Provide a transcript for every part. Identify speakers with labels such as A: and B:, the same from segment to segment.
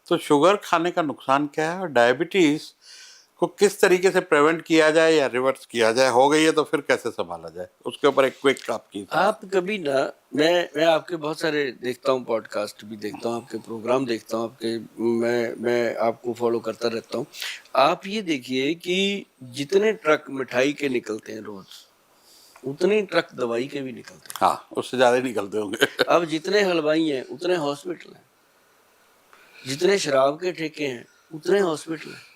A: तो शुगर खाने का नुकसान क्या है और डायबिटीज को किस तरीके से प्रिवेंट किया जाए या रिवर्स किया जाए, हो गई है तो फिर कैसे संभाला जाए, उसके ऊपर एक क्विक आपकी सलाह।
B: आप कभी ना, मैं आपके बहुत सारे देखता हूँ, पॉडकास्ट भी देखता हूँ, आपके प्रोग्राम देखता हूँ, आपके मैं आपको फॉलो करता रहता हूँ। आप ये देखिए कि जितने ट्रक मिठाई के निकलते हैं रोज, उतने ट्रक दवाई के भी निकलते हैं।
A: हाँ, उससे ज्यादा ही निकलते होंगे।
B: अब जितने हलवाई हैं उतने हॉस्पिटल हैं, जितने शराब के ठेके हैं उतने हॉस्पिटल हैं।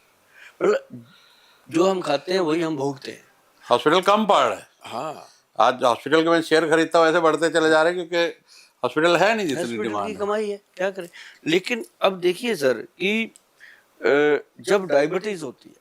B: मतलब जो हम खाते हैं वही हम भोगते हैं।
A: हॉस्पिटल कम पड़ रहा है।
B: हाँ,
A: आज हॉस्पिटल के मैं शेयर खरीदता हूँ, ऐसे बढ़ते चले जा रहे हैं क्योंकि हॉस्पिटल है नहीं जितनी
B: हॉस्पिटल की
A: डिमांड है।
B: कमाई है, क्या करें। लेकिन अब देखिए सर कि जब डायबिटीज होती है,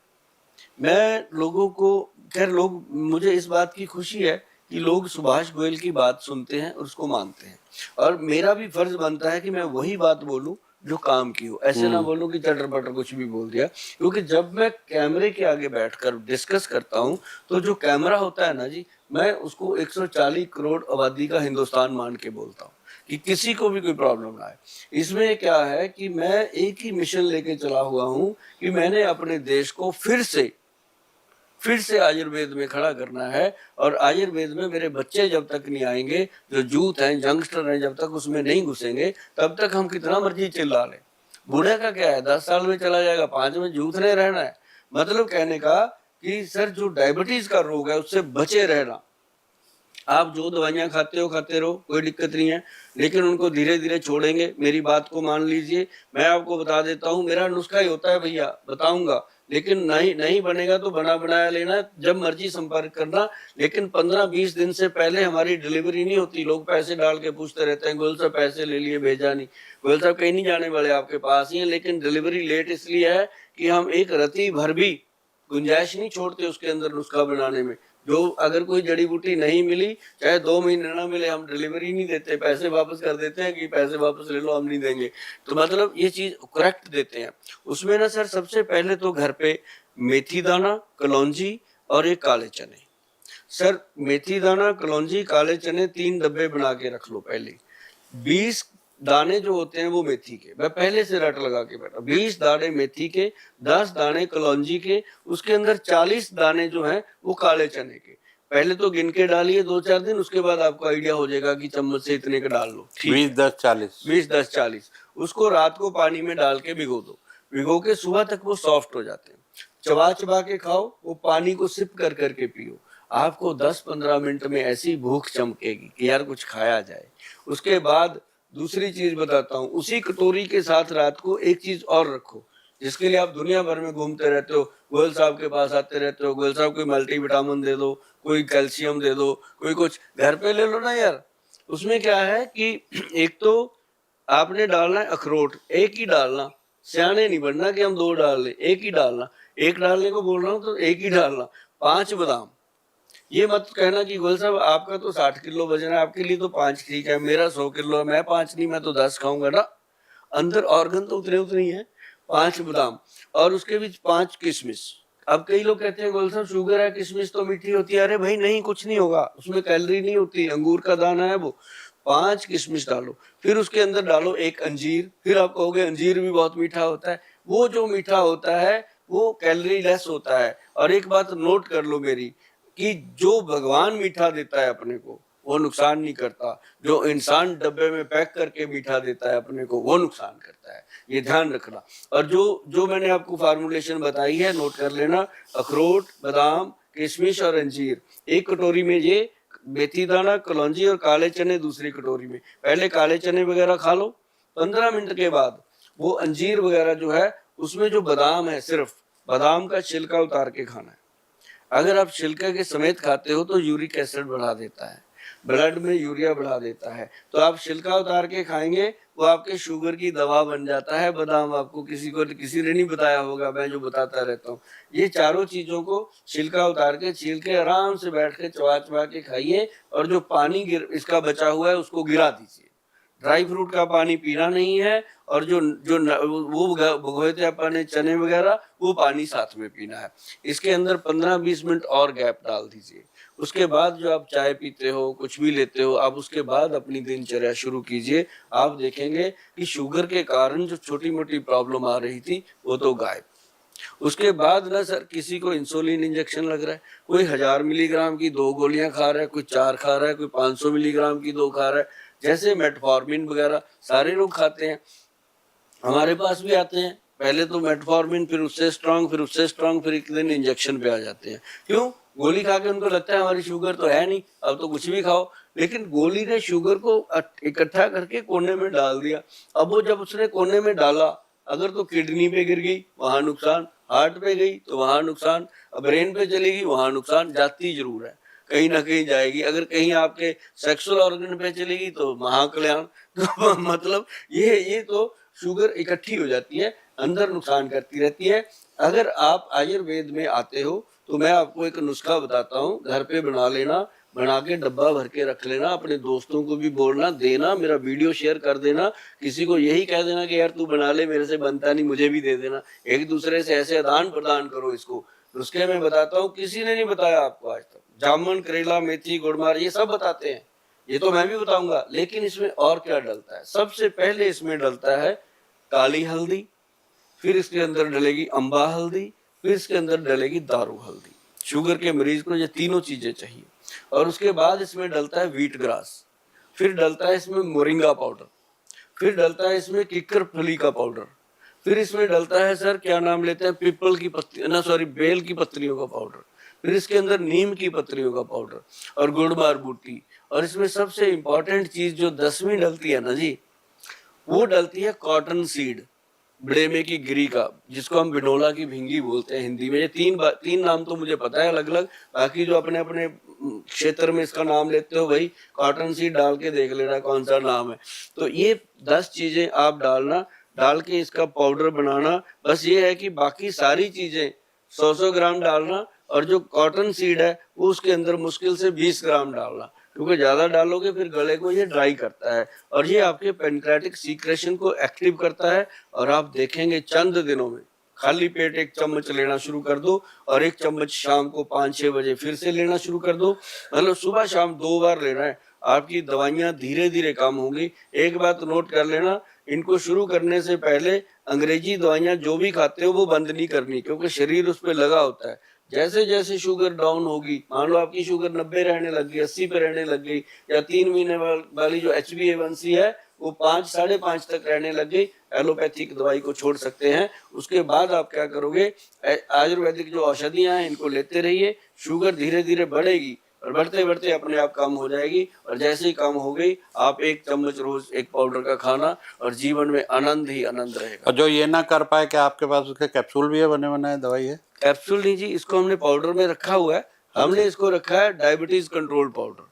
B: मैं लोगों को, खैर लोग, मुझे इस बात की खुशी है कि लोग सुभाष गोयल की बात सुनते हैं और उसको मानते हैं, और मेरा भी फर्ज बनता है कि मैं वही बात बोलूं जो काम की हो, ऐसे ना बोलूं कि चटर पटर कुछ भी बोल दिया। क्योंकि जब मैं कैमरे के आगे बैठकर डिस्कस करता हूं, तो जो कैमरा होता है ना जी, मैं उसको 140 करोड़ आबादी का हिंदुस्तान मान के बोलता हूँ कि किसी को भी कोई प्रॉब्लम ना आए। इसमें क्या है कि मैं एक ही मिशन लेके चला हुआ हूं कि मैंने अपने देश को फिर से आयुर्वेद में खड़ा करना है। और आयुर्वेद में मेरे बच्चे जब तक नहीं आएंगे, जो यूथ हैं, यंगस्टर हैं, जब तक उसमें नहीं घुसेंगे, तब तक हम कितना मर्जी चिल्ला लें। बूढ़े का क्या है, 10 साल में चला जाएगा, 5 में यूथ ने रहना है। मतलब कहने का कि सर, जो डायबिटीज का रोग है उससे बचे रहना। आप जो दवाइयां खाते रहो, कोई दिक्कत नहीं है, लेकिन उनको धीरे धीरे छोड़ेंगे। मेरी बात को मान लीजिए, मैं आपको बता देता हूँ, मेरा नुस्खा ही होता है भैया, बताऊंगा, लेकिन नहीं बनेगा तो बना बनाया लेना, जब मर्जी संपर्क करना। लेकिन 15-20 दिन से पहले हमारी डिलीवरी नहीं होती। लोग पैसे डाल के पूछते रहते हैं, गोयल साहब पैसे ले लिए, भेजा नहीं। गोयल साहब कहीं नहीं जाने वाले, आपके पास ही है, लेकिन डिलीवरी लेट इसलिए है कि हम एक रत्ती भर भी गुंजाइश नहीं छोड़ते उसके अंदर नुस्खा बनाने में। जो अगर कोई जड़ी बूटी नहीं मिली, चाहे 2 महीने ना मिले, हम डिलीवरी नहीं देते, पैसे वापस कर देते हैं कि पैसे वापस ले लो, हम नहीं देंगे। तो मतलब ये चीज करेक्ट देते हैं। उसमें ना सर, सबसे पहले तो घर पे मेथी दाना, कलौंजी और एक काले चने। सर, मेथी दाना, कलौंजी, काले चने 3 डब्बे बना के रख लो पहले। 20 दाने जो होते हैं वो मेथी के, मैं पहले से रट लगा के बैठा, 20 दाने मेथी के, 10 दाने कलौंजी के, उसके अंदर 40 दाने जो हैं वो काले चने के। पहले तो गिन के डालिए 2-4 दिन, उसके बाद आपको आइडिया हो जाएगा कि चम्मच से इतने का डाल लो। 20-10-40 उसको रात को पानी में डाल के भिगो दो। भिगो के सुबह तक वो सॉफ्ट हो जाते हैं। चबा चबा के खाओ, वो पानी को सिप कर करके पियो। आपको 10-15 मिनट में ऐसी भूख चमकेगी कि यार कुछ खाया जाए। उसके बाद दूसरी चीज बताता हूँ, उसी कटोरी के साथ रात को एक चीज और रखो, जिसके लिए आप दुनिया भर में घूमते रहते हो, गोयल साहब के पास आते रहते हो, गोयल साहब कोई मल्टीविटामिन दे दो, कोई कैल्शियम दे दो, कोई कुछ, घर पे ले लो ना यार। उसमें क्या है कि एक तो आपने डालना है अखरोट, एक ही डालना, सियाने नहीं बनना कि हम 2 डाल ले, एक ही डालना। एक डालने को बोल रहा हूँ तो एक ही डालना। 5 बादाम। ये मत कहना कि गोयल साहब आपका तो 60 किलो वजन है, आपके लिए तो 5 ठीक है, मेरा 100 किलो है, मैं 5 नहीं, मैं तो 10 खाऊंगा ना। अंदर ऑर्गन तो उतने ही है। 5 बादाम और उसके बीच 5 किशमिश। अब कई लोग कहते हैं गोयल साहब शुगर है, किशमिश तो मीठी होती है। अरे भाई नहीं, कुछ नहीं होगा, उसमें कैलोरी नहीं होती, अंगूर का दाना है वो। 5 किशमिश डालो, फिर उसके अंदर डालो एक अंजीर। फिर आप कहोगे अंजीर भी बहुत मीठा होता है। वो जो मीठा होता है वो कैलोरी लेस होता है। और एक बात नोट कर लो मेरी, कि जो भगवान मीठा देता है अपने को वो नुकसान नहीं करता, जो इंसान डब्बे में पैक करके मीठा देता है अपने को वो नुकसान करता है, ये ध्यान रखना। और जो जो मैंने आपको फार्मूलेशन बताई है, नोट कर लेना। अखरोट, बादाम, किशमिश और अंजीर एक कटोरी में, ये मेथी दाना, कलौंजी और काले चने दूसरी कटोरी में। पहले काले चने वगैरह खा लो, 15 मिनट के बाद वो अंजीर वगैरह जो है, उसमें जो बादाम है, सिर्फ बादाम का छिलका उतार के खाना है। अगर आप छिलका के समेत खाते हो तो यूरिक एसिड बढ़ा देता है, ब्लड में यूरिया बढ़ा देता है। तो आप छिलका उतार के खाएंगे, वो आपके शुगर की दवा बन जाता है बादाम। आपको किसी ने नहीं बताया होगा, मैं जो बताता रहता हूँ। ये चारों चीजों को छिलका उतार के, छील के, आराम से बैठ के चबा चबा के खाइए। और जो पानी इसका बचा हुआ है उसको गिरा दीजिए। ड्राई फ्रूट का पानी पीना नहीं है, और जो जो वो भगोए थे अपने चने वगैरह, वो पानी साथ में पीना है। इसके अंदर 15-20 मिनट और गैप डाल दीजिए। उसके बाद जो आप चाय पीते हो, कुछ भी लेते हो, आप उसके बाद अपनी दिनचर्या शुरू कीजिए। आप देखेंगे कि शुगर के कारण जो छोटी मोटी प्रॉब्लम आ रही थी वो तो गायब। उसके बाद ना सर किसी को इंसुलिन इंजेक्शन लग रहा है, कोई 1000 मिलीग्राम की 2 गोलियां खा रहा है, कोई 4 खा रहा है, कोई 500 मिलीग्राम की 2 खा रहा है, जैसे मेटफॉर्मिन वगैरह सारे लोग खाते हैं। हमारे पास भी आते हैं, पहले तो मेटफॉर्मिन, फिर उससे स्ट्रांग, फिर उससे स्ट्रांग, फिर एक दिन इंजेक्शन पे आ जाते हैं। क्यों? गोली खा के उनको लगता है हमारी शुगर तो है नहीं, अब तो कुछ भी खाओ। लेकिन गोली ने शुगर को इकट्ठा करके कोने में डाल दिया। अब वो जब उसने कोने में डाला, अगर तो किडनी पे गिर गई वहां नुकसान, हार्ट पे गई तो वहां नुकसान, ब्रेन पे चलेगी वहां नुकसान, जाती जरूर है, कहीं ना कहीं जाएगी। अगर कहीं आपके सेक्सुअल ऑर्गन पे चलेगी तो महाकल्याण। तो मतलब ये तो शुगर इकट्ठी हो जाती है, अंदर नुकसान करती रहती है। अगर आप आयुर्वेद में आते हो तो मैं आपको एक नुस्खा बताता हूँ, घर पे बना लेना, बना के डब्बा भर के रख लेना, अपने दोस्तों को भी बोलना, देना, मेरा वीडियो शेयर कर देना, किसी को यही कह देना कि यार तू बना ले, मेरे से बनता नहीं, मुझे भी दे देना। एक दूसरे से ऐसे आदान प्रदान करो इसको। नुस्खे में बताता हूँ, किसी ने नहीं बताया आपको आज तक। जामुन, करेला, मेथी, गुड़मार ये सब बताते हैं, ये तो मैं भी बताऊंगा। लेकिन इसमें और क्या डलता है? सबसे पहले इसमें डलता है काली हल्दी, फिर इसके अंदर डलेगी अम्बा हल्दी, फिर इसके अंदर डलेगी दारू हल्दी। शुगर के मरीज को ये तीनों चीजें चाहिए। और उसके बाद इसमें डलता है व्हीट ग्रास, फिर डलता है इसमें मोरिंगा पाउडर, फिर डलता है इसमें किक्कर फली का पाउडर, फिर इसमें डलता है सर क्या नाम लेते हैं, पीपल की पत्ती ना सॉरी बेल की पत्तियों का पाउडर, फिर इसके अंदर नीम की पत्तियों का पाउडर और गुड़मार बूटी। और इसमें सबसे इंपॉर्टेंट चीज जो 10वीं डलती है ना जी, वो डलती है कॉटन सीड, बड़ेमे की गिरी का, जिसको हम बिनोला की भिंगी बोलते हैं हिंदी में। ये तीन नाम तो मुझे पता है अलग अलग, बाकी जो अपने अपने क्षेत्र में इसका नाम लेते हो वही कॉटन सीड डाल के देख लेना कौन सा नाम है। तो ये 10 चीजें आप डालना, डाल के इसका पाउडर बनाना। बस ये है कि बाकी सारी चीजें 100 ग्राम डालना, और जो कॉटन सीड है वो उसके अंदर मुश्किल से 20 ग्राम डालना, क्योंकि ज्यादा डालोगे फिर गले को ये ड्राई करता है और ये आपके पेनक्रेटिक सीक्रेशन को एक्टिव करता है। और आप देखेंगे चंद दिनों में खाली पेट 1 चम्मच लेना शुरू कर दो, और 1 चम्मच शाम को 5-6 बजे फिर से लेना शुरू कर दो, मतलब सुबह शाम 2 बार लेना है। आपकी दवाइयां धीरे धीरे कम होंगी। एक बात नोट कर लेना, इनको शुरू करने से पहले अंग्रेजी दवाइयां जो भी खाते हो वो बंद नहीं करनी, क्योंकि शरीर उस पर लगा होता है। जैसे जैसे शुगर डाउन होगी, मान लो आपकी शुगर 90 रहने लग गई, 80 पे रहने लग गई, या 3 महीने वाली जो HbA1c है वो 5, 5.5 तक रहने लग गई, एलोपैथिक दवाई को छोड़ सकते हैं। उसके बाद आप क्या करोगे, आयुर्वेदिक जो औषधियां हैं इनको लेते रहिए। शुगर धीरे धीरे बढ़ेगी और बढ़ते बढ़ते अपने आप कम हो जाएगी, और जैसे ही कम हो गई आप 1 चम्मच रोज एक पाउडर का खाना, और जीवन में आनंद ही आनंद रहेगा।
A: और जो ये ना कर पाए, क्या आपके पास उसके कैप्सूल भी है, बने बनाए दवाई है?
B: कैप्सूल नहीं जी, इसको हमने पाउडर में रखा हुआ है। हमने इसको रखा है डायबिटीज कंट्रोल पाउडर,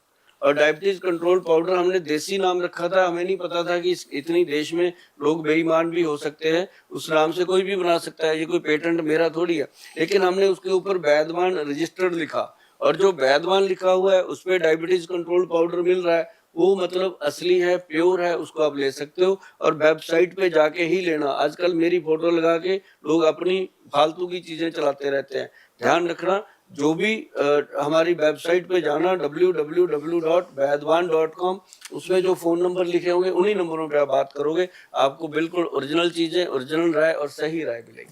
B: और डायबिटीज कंट्रोल पाउडर हमने देसी नाम रखा था। हमें नहीं पता था कि इतनी देश में लोग बेईमान भी हो सकते हैं, उस नाम से कोई भी बना सकता है, ये कोई पेटेंट मेरा थोड़ी है। लेकिन हमने उसके ऊपर वैद्यमान रजिस्टर्ड लिखा, और जो वैद्यमान लिखा हुआ है उस पर डायबिटीज कंट्रोल पाउडर मिल रहा है, वो मतलब असली है, प्योर है, उसको आप ले सकते हो। और वेबसाइट पे जाके ही लेना। आजकल मेरी फोटो लगा के लोग अपनी फालतू की चीजें चलाते रहते हैं, ध्यान रखना। जो भी हमारी वेबसाइट पे जाना www.vaidwan.com, उसमें जो फोन नंबर लिखे होंगे उन्हीं नंबरों पे आप बात करोगे, आपको बिल्कुल ओरिजिनल चीजें, ओरिजिनल राय और सही राय मिलेगी।